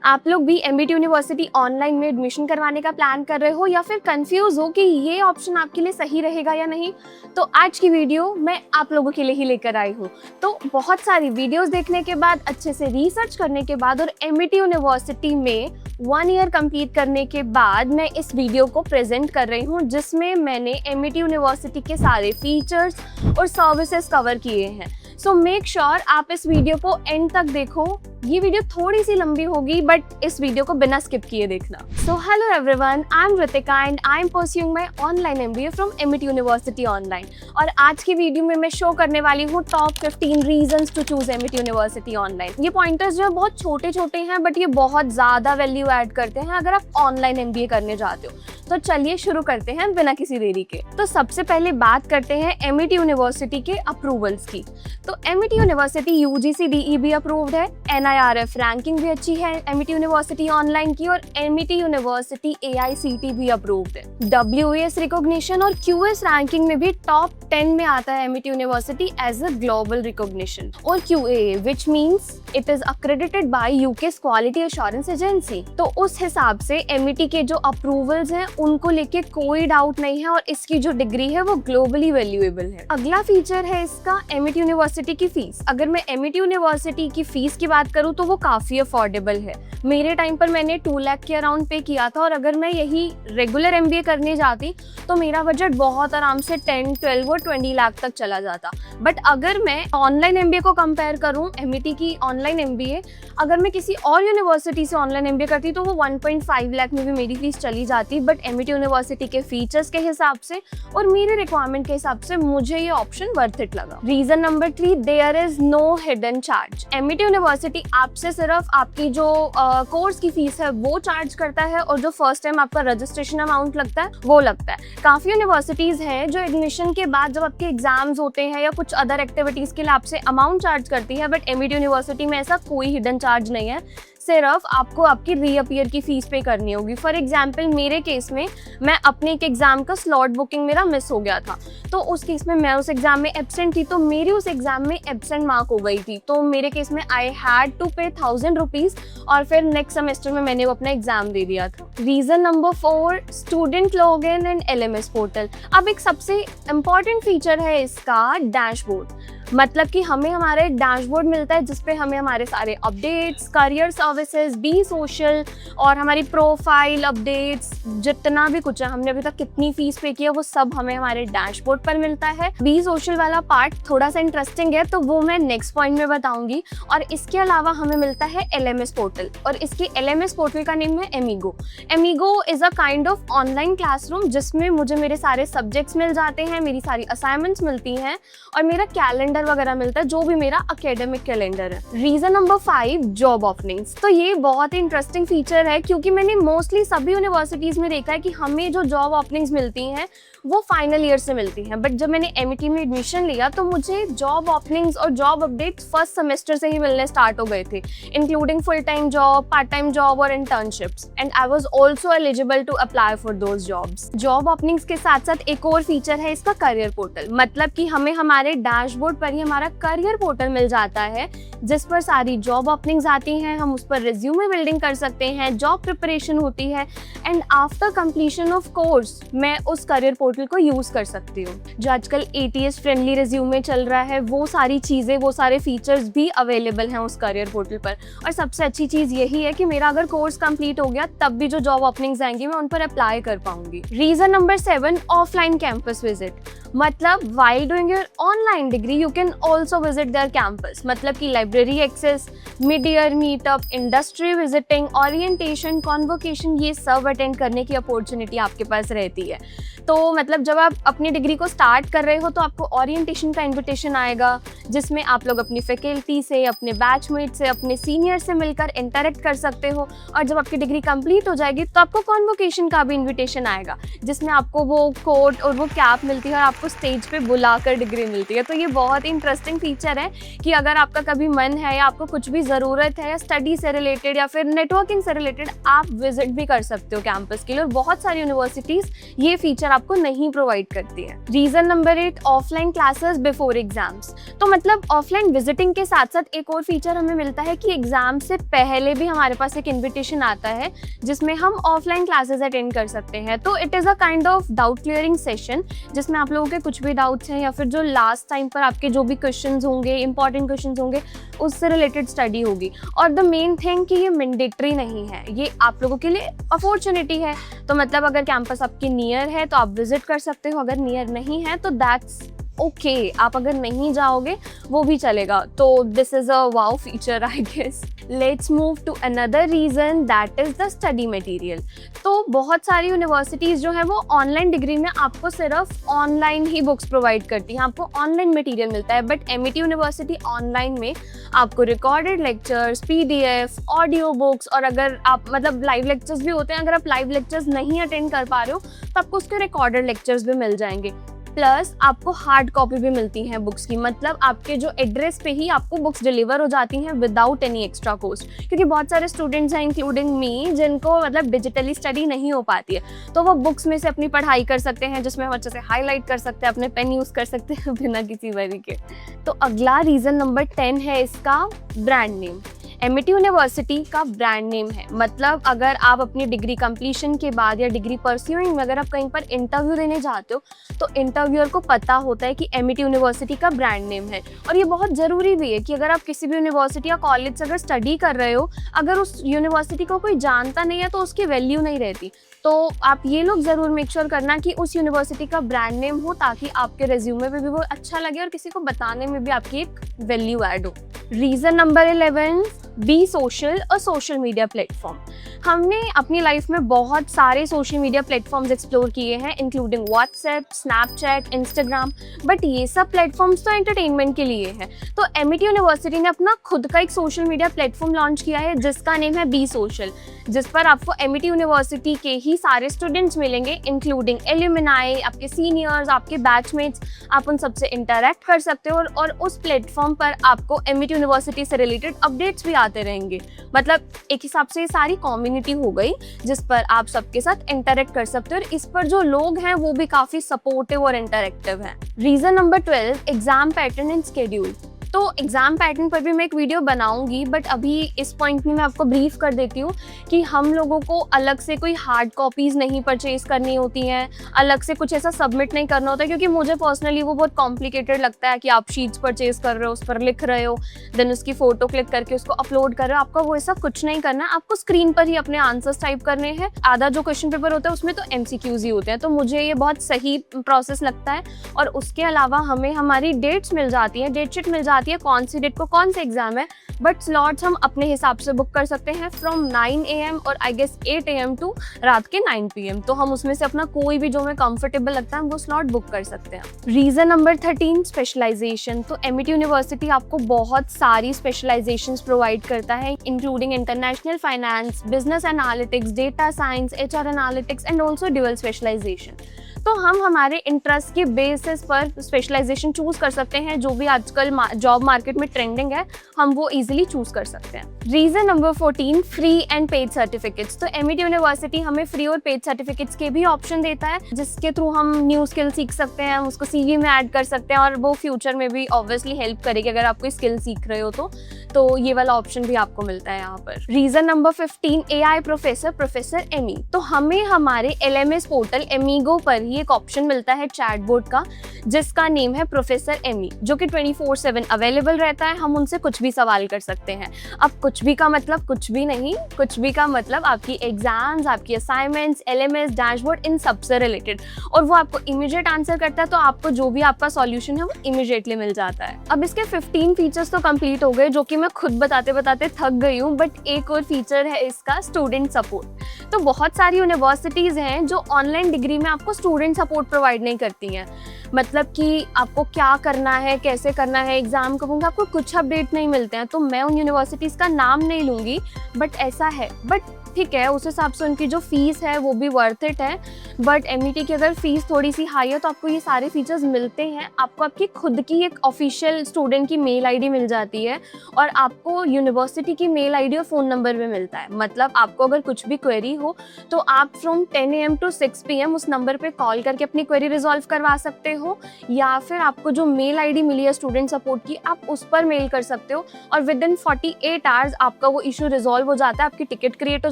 आप लोग भी एमबीटी यूनिवर्सिटी ऑनलाइन में एडमिशन करवाने का प्लान कर रहे हो या फिर कंफ्यूज हो कि ये ऑप्शन आपके लिए सही रहेगा या नहीं, तो आज की वीडियो मैं आप लोगों के लिए ही लेकर आई हूँ। तो बहुत सारी वीडियोस देखने के बाद, अच्छे से रिसर्च करने के बाद और एमबीटी यूनिवर्सिटी में 1 ईयर कंप्लीट करने के बाद मैं इस वीडियो को प्रेजेंट कर रही हूँ, जिसमें मैंने एमबीटी यूनिवर्सिटी के सारे फीचर्स और सर्विसेज कवर किए हैं। सो मेक श्योर आप इस वीडियो को एंड तक देखो। ये वीडियो थोड़ी सी लंबी होगी, बट इस वीडियो को बिना स्किप किए देखना। So hello everyone, I am Ritika and I am pursuing my online MBA from MBT university online. और आज की वीडियो में मैं शो करने वाली हूँ top 15 reasons to choose Amity university online. ये पॉइंटर्स जो है बहुत छोटे छोटे हैं, बट ये बहुत ज्यादा वैल्यू ऐड करते हैं अगर आप ऑनलाइन एमबीए करने जाते हो। तो चलिए शुरू करते हैं बिना किसी देरी के। तो सबसे पहले बात करते हैं एमबीटी यूनिवर्सिटी के अप्रूवल्स की। तो MBT university UGC DEB approved है, एनआईआरएफ रैंकिंग भी अच्छी है एमबीटी यूनिवर्सिटी ऑनलाइन की, और एमबीटी यूनिवर्सिटी एआईसीटी भी अप्रूव्ड है। डब्ल्यूएस रिकॉग्निशन और क्यूएस रैंकिंग में भी टॉप 10 में आता है MBT university as a global recognition. और QA which means it is accredited by UK's quality assurance agency. तो उस हिसाब से एमबीटी के जो अप्रूवल्स हैं उनको लेके कोई डाउट नहीं है, और इसकी जो डिग्री है वो ग्लोबली वैल्यूएबल है। अगला फीचर है इसका एमबीटी यूनिवर्सिटी की फीस। अगर मैं एमबीटी यूनिवर्सिटी की फीस की बात करूँ तो वो काफी अफोर्डेबल है। मेरे टाइम पर मैंने 2 लाख के अराउंड पे किया था, और अगर मैं यही रेगुलर एमबीए करने जाती तो मेरा बजट बहुत आराम से 10, 12 और 20 लाख तक चला जाता। बट अगर मैं ऑनलाइन एमबीए को कंपेयर करूँ, एमबीटी की ऑनलाइन एमबीए अगर मैं किसी और यूनिवर्सिटी से ऑनलाइन एमबीए करती तो वो 1.5 लाख में भी मेरी फीस चली जाती। बट एमबीटी यूनिवर्सिटी के फीचर्स के हिसाब से और मेरे रिक्वायरमेंट के हिसाब से मुझे ये ऑप्शन वर्थ इट लगा। Reason number 3, there is no hidden charge. Amity university आपसे सिर्फ आपकी जो कोर्स की फीस है वो चार्ज करता है, और जो फर्स्ट टाइम आपका रजिस्ट्रेशन अमाउंट लगता है वो लगता है। काफी यूनिवर्सिटीज हैं जो एडमिशन के बाद जब आपके एग्जाम्स होते हैं या कुछ अदर एक्टिविटीज के लिए आपसे अमाउंट चार्ज करती है, बट एमबीटी यूनिवर्सिटी में ऐसा कोई हिडन चार्ज नहीं है। सिर्फ आपको आपकी रीअपीयर की फीस पे करनी होगी। फॉर एग्जाम्पल मेरे केस में मैं अपने एक एग्जाम का स्लॉट बुकिंग मेरा मिस हो गया था, तो उस केस में मैं उस एग्जाम में एब्सेंट थी, तो मेरी उस एग्जाम में एब्सेंट मार्क हो गई थी। तो मेरे केस में आई हैड टू पे 1000 रुपीज, और फिर नेक्स्ट सेमेस्टर में मैंने वो अपना एग्जाम दे दिया था। Reason number 4, student login and LMS portal. अब एक सबसे इम्पॉर्टेंट फीचर है इसका डैशबोर्ड। मतलब कि हमें हमारा एक डैशबोर्ड मिलता है जिसपे हमें हमारे सारे updates, career services, be social और हमारी प्रोफाइल अपडेट्स, जितना भी कुछ है, हमने अभी तक कितनी फीस पे की है वो सब हमें हमारे डैशबोर्ड पर मिलता है। बी सोशल वाला पार्ट थोड़ा सा इंटरेस्टिंग है, तो वो मैं नेक्स्ट पॉइंट में बताऊंगी। और इसके अलावा हमें मिलता है एलएमएस पोर्टल, और इसके एलएमएस पोर्टल का नेम है Amigo. Amigo is a kind of online classroom जिसमें मुझे मेरे सारे सब्जेक्ट्स मिल जाते हैं, मेरी सारी असाइनमेंट्स मिलती हैं और मेरा कैलेंडर वगैरह मिलता है, जो भी मेरा एकेडमिक कैलेंडर है। Reason number 5, job openings. तो ये बहुत ही इंटरेस्टिंग फीचर है, क्योंकि मैंने मोस्टली सभी यूनिवर्सिटीज में देखा है कि हमें जो जॉब ओपनिंग्स मिलती हैं वो फाइनल ईयर से मिलती हैं। बट जब मैंने एमईटी में एडमिशन लिया तो मुझे जॉब ओपनिंग्स और जॉब अपडेट्स फर्स्ट सेमेस्टर से ही मिलने स्टार्ट हो गए थे, including full time job, part time job और internships, and I was also eligible to apply for those jobs. Job openings के साथ साथ एक और फीचर है इसका करियर पोर्टल। मतलब कि हमें हमारे डैशबोर्ड पर ही हमारा करियर पोर्टल मिल जाता है, जिस पर सारी जॉब ओपनिंग्स आती हैं, हम उस पर रिज्यूमे बिल्डिंग कर सकते हैं, जॉब प्रिपरेशन होती है, and after completion of course मैं उस करियर पोर्टल को यूज कर सकती हूँ। जो आजकल एटीएस फ्रेंडली रिज्यूमे चल रहा है, वो सारी चीजें, वो सारे फीचर्स भी अवेलेबल हैं उस करियर पोर्टल पर। और सबसे अच्छी चीज यही है कि मेरा अगर कोर्स कंप्लीट हो गया तब भी जो जॉब ओपनिंग्स आएंगी मैं उन पर अप्लाई कर पाऊंगी। Reason number 7, offline campus visit. मतलब while doing your online degree you can also visit their campus। मतलब कि library access, mid year meetup, industry visiting, orientation, convocation, ये सब अटेंड करने की अपॉर्चुनिटी आपके पास रहती है। तो मतलब जब आप अपनी डिग्री को स्टार्ट कर रहे हो तो आपको ओरिएंटेशन का इन्विटेशन आएगा, जिसमें आप लोग अपनी फैकल्टी से, अपने बैचमेट से, अपने सीनियर से मिलकर इंटरेक्ट कर सकते हो। और जब आपकी डिग्री कंप्लीट हो जाएगी तो आपको कॉन्वोकेशन का भी इन्विटेशन आएगा, जिसमें आपको वो कोट और वो कैप मिलती है और आपको स्टेज पे बुलाकर डिग्री मिलती है। तो ये बहुत ही इंटरेस्टिंग फीचर है कि अगर आपका कभी मन है या आपको कुछ भी ज़रूरत है या स्टडी से रिलेटेड या फिर नेटवर्किंग से रिलेटेड, आप विजिट भी कर सकते हो कैंपस के लिए। और बहुत सारी यूनिवर्सिटीज़ ये फीचर आपको नहीं प्रोवाइड करती है। Reason number 8, offline classes before exams. तो मतलब ऑफलाइन विजिटिंग के साथ साथ एक और फीचर हमें मिलता है कि एग्जाम से पहले भी हमारे पास एक इन्विटेशन आता है जिसमें हम ऑफलाइन क्लासेस अटेंड कर सकते हैं। तो it is a kind of doubt clearing session जिसमें आप लोगों के कुछ भी डाउट्स हैं या फिर जो लास्ट टाइम पर आपके जो भी क्वेश्चंस होंगे, इंपॉर्टेंट क्वेश्चंस होंगे, उससे रिलेटेड स्टडी होगी। और द मेन थिंग कि ये मैंडेटरी नहीं है, ये आप लोगों के लिए अपॉर्चुनिटी है। तो मतलब अगर कैंपस आपके नियर है तो आप विजिट कर सकते हो, अगर नियर नहीं है तो दैट्स ओके, आप अगर नहीं जाओगे वो भी चलेगा। तो this is a wow feature I guess. Let's move to another reason, that is the study material. तो बहुत सारी यूनिवर्सिटीज़ जो है वो ऑनलाइन डिग्री में आपको सिर्फ ऑनलाइन ही बुक्स प्रोवाइड करती हैं, आपको ऑनलाइन मटेरियल मिलता है। बट एमिटी यूनिवर्सिटी ऑनलाइन में आपको recorded lectures, PDF, audio books, और अगर आप मतलब लाइव लेक्चर्स भी होते हैं, अगर आप लाइव लेक्चर्स नहीं अटेंड कर पा रहे हो तो आपको उसके रिकॉर्डेड लेक्चर्स भी मिल जाएंगे। प्लस आपको हार्ड कॉपी भी मिलती हैं बुक्स की, मतलब आपके जो एड्रेस पे ही आपको बुक्स डिलीवर हो जाती हैं विदाउट एनी एक्स्ट्रा कॉस्ट। क्योंकि बहुत सारे स्टूडेंट्स हैं इंक्लूडिंग मी जिनको मतलब डिजिटली स्टडी नहीं हो पाती है, तो वो बुक्स में से अपनी पढ़ाई कर सकते हैं जिसमें हम अच्छे से हाईलाइट कर सकते हैं, अपने पेन यूज़ कर सकते हैं बिना किसी वरी के। तो अगला रीज़न नंबर 10 है इसका ब्रांड नेम। एमिटी यूनिवर्सिटी का ब्रांड नेम है, मतलब अगर आप अपनी डिग्री कंप्लीशन के बाद या डिग्री परस्यूइंग में अगर आप कहीं पर इंटरव्यू देने जाते हो तो इंटरव्यूअर को पता होता है कि एमिटी यूनिवर्सिटी का ब्रांड नेम है। और ये बहुत ज़रूरी भी है कि अगर आप किसी भी यूनिवर्सिटी या कॉलेज से अगर स्टडी कर रहे हो, अगर उस यूनिवर्सिटी को कोई जानता नहीं है तो उसकी वैल्यू नहीं रहती। तो आप ये लोग ज़रूर मेक श्योर करना कि उस यूनिवर्सिटी का ब्रांड नेम हो, ताकि आपके रेज्यूमे में भी वो अच्छा लगे और किसी को बताने में भी आपकी एक वैल्यू ऐड हो। रीज़न नंबर 11, बी सोशल और सोशल मीडिया प्लेटफॉर्म। हमने अपनी लाइफ में बहुत सारे सोशल मीडिया प्लेटफॉर्म्स एक्सप्लोर किए हैं, including WhatsApp, Snapchat, Instagram, but ये सब प्लेटफॉर्म्स तो एंटरटेनमेंट के लिए हैं। तो एमिटी यूनिवर्सिटी ने अपना खुद का एक सोशल मीडिया प्लेटफॉर्म लॉन्च किया है जिसका नेम है बी सोशल, जिस पर आपको एमिटी यूनिवर्सिटी के ही सारे स्टूडेंट्स मिलेंगे, इंक्लूडिंग एल्यूमिनाई, आपके सीनियर्स, आपके बैचमेट्स। आप उन सबसे इंटरैक्ट कर सकते हो और उस प्लेटफॉर्म पर आपको एमिटी यूनिवर्सिटी से रिलेटेड अपडेट्स भी आते रहेंगे। मतलब एक हिसाब से ये सारी कम्युनिटी हो गई जिस पर आप सबके साथ इंटरैक्ट कर सकते हो, और इस पर जो लोग हैं वो भी काफ़ी सपोर्टिव और इंटरैक्टिव हैं। Reason number 12, exam pattern and schedule. तो एग्ज़ाम पैटर्न पर भी मैं एक वीडियो बनाऊंगी, बट अभी इस पॉइंट में मैं आपको ब्रीफ कर देती हूँ कि हम लोगों को अलग से कोई हार्ड कॉपीज़ नहीं परचेज करनी होती हैं, अलग से कुछ ऐसा सबमिट नहीं करना होता है, क्योंकि मुझे पर्सनली वो बहुत कॉम्प्लिकेटेड लगता है कि आप शीट्स परचेज कर रहे हो, उस पर लिख रहे हो, देन उसकी फ़ोटो क्लिक करके उसको अपलोड कर रहे हो। आपको वो ऐसा कुछ नहीं करना है, आपको स्क्रीन पर ही अपने आंसर्स टाइप करने हैं। आधा जो क्वेश्चन पेपर होता है उसमें तो MCQs ही होते हैं, तो मुझे ये बहुत सही प्रोसेस लगता है। और उसके अलावा हमें हमारी डेट्स मिल जाती हैं, डेट शीट मिल जाती है कौन सी डेट को कौन सा एग्जाम है, बट स्लॉट्स हम अपने हिसाब से बुक कर सकते हैं फ्रॉम 9 AM और आई गेस 8 AM टू रात के 9 PM। तो हम उसमें से अपना कोई भी जो हमें कंफर्टेबल लगता है हम वो स्लॉट बुक कर सकते हैं। Reason number 13, specialisation. तो एमिटी यूनिवर्सिटी आपको बहुत सारी स्पेशलाइजेशंस प्रोवाइड करता है, including international finance, business analytics, data science, HR analytics and also dual specialisation. तो हम हमारे इंटरेस्ट के बेसिस पर स्पेशलाइजेशन चूज़ कर सकते हैं, जो भी आजकल जॉब मार्केट में ट्रेंडिंग है हम वो इजीली चूज़ कर सकते हैं। Reason number 14, free and paid certificates. तो एमिटी यूनिवर्सिटी हमें फ्री और पेड सर्टिफिकेट्स के भी ऑप्शन देता है, जिसके थ्रू हम न्यू स्किल सीख सकते हैं, हम उसको CV में ऐड कर सकते हैं और वो फ्यूचर में भी ऑब्वियसली हेल्प करेगी अगर आप कोई स्किल सीख रहे हो तो ये वाला ऑप्शन भी आपको मिलता है यहाँ पर। Reason number 15, AI professor Amy. तो हमें हमारे LMS पोर्टल एमीगो पर ही एक ऑप्शन मिलता है चैटबॉट का, जिसका नेम है प्रोफेसर एमी, जो कि 24/7 अवेलेबल रहता है। हम उनसे कुछ भी सवाल कर सकते हैं। अब कुछ भी का मतलब कुछ भी नहीं, कुछ भी का मतलब आपकी एग्जाम्स, आपकी असाइनमेंट्स, LMS, डैशबोर्ड, इन सब से रिलेटेड, और वो आपको इमीडिएट आंसर करता है, तो आपको जो भी आपका सॉल्यूशन है वो इमीडिएटली मिल जाता है। अब इसके 15 फीचर्स तो कंप्लीट हो गए, जो कि मैं खुद बताते बताते थक गई हूँ, बट एक और फीचर है इसका, स्टूडेंट सपोर्ट। तो बहुत सारी यूनिवर्सिटीज़ हैं जो ऑनलाइन डिग्री में आपको स्टूडेंट सपोर्ट प्रोवाइड नहीं करती हैं। मतलब कि आपको क्या करना है, कैसे करना है, एग्ज़ाम कब होंगे, आपको कुछ अपडेट नहीं मिलते हैं। तो मैं उन यूनिवर्सिटीज़ का नाम नहीं लूँगी, बट ऐसा है। बट ठीक है, उस हिसाब से उनकी जो फ़ीस है वो भी वर्थ इट है। बट एमईटी की अगर फ़ीस थोड़ी सी हाई है तो आपको ये सारे फीचर्स मिलते हैं। आपको आपकी खुद की एक ऑफिशियल स्टूडेंट की मेल आईडी मिल जाती है और आपको यूनिवर्सिटी की मेल आईडी और फ़ोन नंबर भी मिलता है। मतलब आपको अगर कुछ भी क्वेरी हो तो आप फ्रॉम 10 AM to 6 PM उस नंबर पे कॉल करके अपनी क्वेरी रिजॉल्व करवा सकते हो, या फिर आपको जो मेल आईडी मिली है स्टूडेंट सपोर्ट की, आप उस पर मेल कर सकते हो और विद इन 48 आवर्स आपका वो इशू रिजॉल्व हो जाता है, आपकी टिकट क्रिएट हो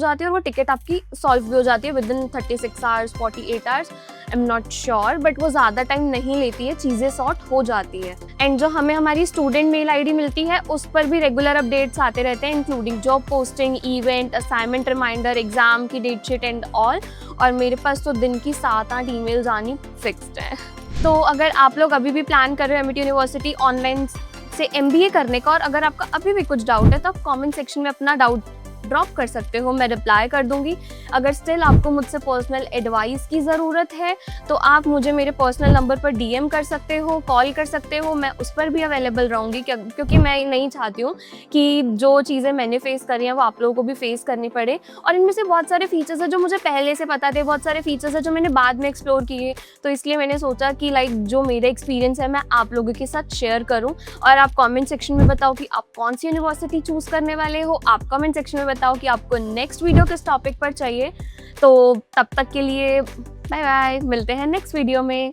जाती है और वो टिकट आपकी सॉल्व भी हो जाती है with in 36 hours, 48 hours, I am not sure, but वो ज़्यादा टाइम नहीं लेती है, चीज़ें सॉर्ट हो जाती है। एंड जो हमें हमारी स्टूडेंट मेल आईडी मिलती है उस पर भी रेगुलर अपडेट्स आते रहते हैं, including job posting, event, assignment reminder, exam की डेट शीट एंड ऑल। और मेरे पास तो दिन की 7-8 ईमेल्स आनी फिक्स्ड है। तो अगर आप लोग अभी भी प्लान कर रहे हो एमिटी यूनिवर्सिटी ऑनलाइन से MBA करने का और अगर आपका अभी भी कुछ डाउट है तो आप कमेंट सेक्शन में अपना डाउट ड्रॉप कर सकते हो, मैं रिप्लाई कर दूंगी। अगर स्टिल आपको मुझसे पर्सनल एडवाइस की ज़रूरत है तो आप मुझे मेरे पर्सनल नंबर पर DM कर सकते हो, कॉल कर सकते हो, मैं उस पर भी अवेलेबल रहूँगी, क्योंकि मैं नहीं चाहती हूँ कि जो चीज़ें मैंने फेस करी हैं वो आप लोगों को भी फेस करनी पड़े। और इनमें से बहुत सारे फीचर्स हैं जो मुझे पहले से पता थे, बहुत सारे फीचर्स हैं जो मैंने बाद में एक्सप्लोर किए, तो इसलिए मैंने सोचा कि लाइक जो मेरा एक्सपीरियंस है मैं आप लोगों के साथ शेयर करूँ। और आप कमेंट सेक्शन में बताओ कि आप कौन सी यूनिवर्सिटी चूज़ करने वाले हो, आप कमेंट सेक्शन में बताओ कि आपको नेक्स्ट वीडियो किस टॉपिक पर चाहिए। तो तब तक के लिए बाय बाय, मिलते हैं नेक्स्ट वीडियो में।